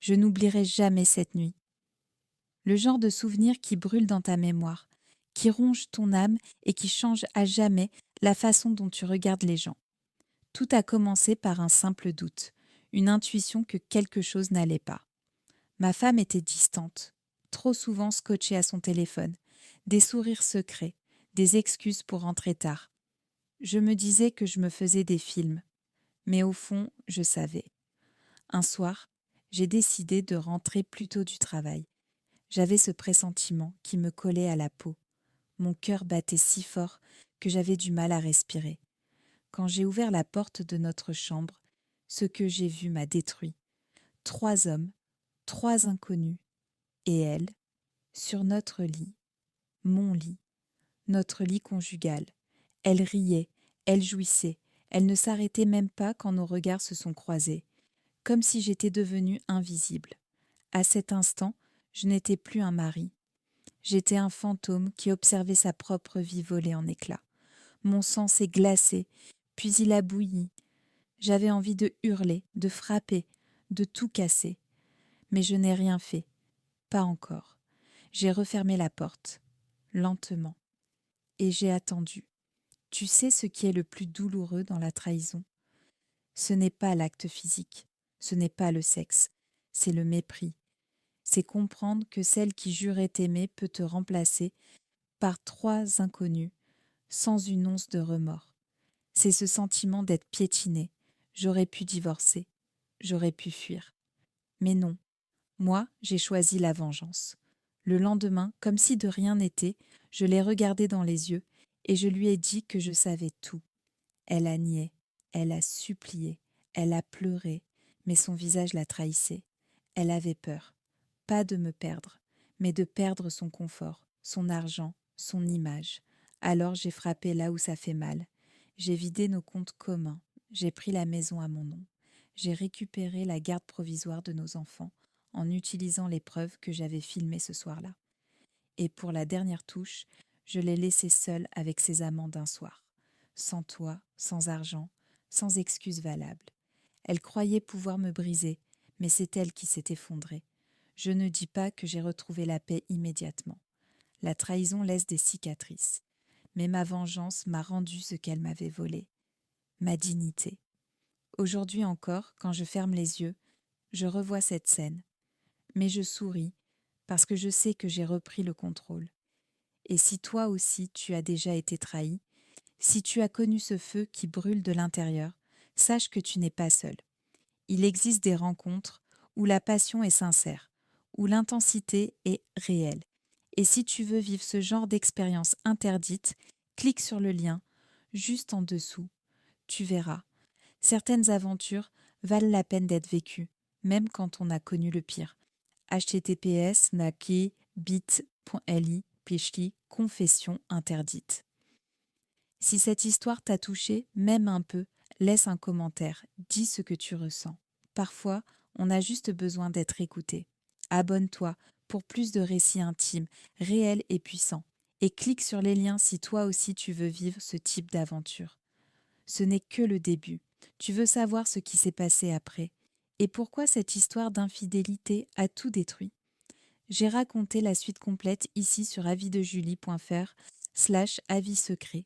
Je n'oublierai jamais cette nuit. Le genre de souvenir qui brûle dans ta mémoire, qui ronge ton âme et qui change à jamais la façon dont tu regardes les gens. Tout a commencé par un simple doute, une intuition que quelque chose n'allait pas. Ma femme était distante, trop souvent scotchée à son téléphone, des sourires secrets, des excuses pour rentrer tard. Je me disais que je me faisais des films, mais au fond, je savais. Un soir, j'ai décidé de rentrer plus tôt du travail. J'avais ce pressentiment qui me collait à la peau. Mon cœur battait si fort que j'avais du mal à respirer. Quand j'ai ouvert la porte de notre chambre, ce que j'ai vu m'a détruit. 3 hommes, 3 inconnus, et elle, sur notre lit, mon lit, notre lit conjugal. Elle riait, elle jouissait, elle ne s'arrêtait même pas quand nos regards se sont croisés, comme si j'étais devenue invisible. À cet instant, je n'étais plus un mari. J'étais un fantôme qui observait sa propre vie voler en éclats. Mon sang s'est glacé, puis il a bouilli. J'avais envie de hurler, de frapper, de tout casser. Mais je n'ai rien fait. Pas encore. J'ai refermé la porte, lentement, et j'ai attendu. Tu sais ce qui est le plus douloureux dans la trahison? Ce n'est pas l'acte physique, ce n'est pas le sexe, c'est le mépris. C'est comprendre que celle qui jurait t'aimer peut te remplacer par 3 inconnus, sans une once de remords. C'est ce sentiment d'être piétiné. J'aurais pu divorcer, j'aurais pu fuir. Mais non, moi, j'ai choisi la vengeance. Le lendemain, comme si de rien n'était, je l'ai regardée dans les yeux et je lui ai dit que je savais tout. Elle a nié, elle a supplié, elle a pleuré, mais son visage la trahissait. Elle avait peur, pas de me perdre, mais de perdre son confort, son argent, son image. Alors j'ai frappé là où ça fait mal. J'ai vidé nos comptes communs, j'ai pris la maison à mon nom. J'ai récupéré la garde provisoire de nos enfants en utilisant les preuves que j'avais filmées ce soir-là. Et pour la dernière touche, je l'ai laissée seule avec ses amants d'un soir. Sans toit, sans argent, sans excuse valable. Elle croyait pouvoir me briser, mais c'est elle qui s'est effondrée. Je ne dis pas que j'ai retrouvé la paix immédiatement. La trahison laisse des cicatrices. Mais ma vengeance m'a rendu ce qu'elle m'avait volé. Ma dignité. Aujourd'hui encore, quand je ferme les yeux, je revois cette scène. Mais je souris parce que je sais que j'ai repris le contrôle. Et si toi aussi tu as déjà été trahi, si tu as connu ce feu qui brûle de l'intérieur, sache que tu n'es pas seul. Il existe des rencontres où la passion est sincère, où l'intensité est réelle. Et si tu veux vivre ce genre d'expérience interdite, clique sur le lien juste en dessous. Tu verras, certaines aventures valent la peine d'être vécues, même quand on a connu le pire. https://bit.ly/confession interdite. Si cette histoire t'a touché, même un peu, laisse un commentaire, dis ce que tu ressens. Parfois, on a juste besoin d'être écouté. Abonne-toi pour plus de récits intimes, réels et puissants. Et clique sur les liens si toi aussi tu veux vivre ce type d'aventure. Ce n'est que le début. Tu veux savoir ce qui s'est passé après et pourquoi cette histoire d'infidélité a tout détruit. J'ai raconté la suite complète ici sur avisdejulie.fr/avis secret.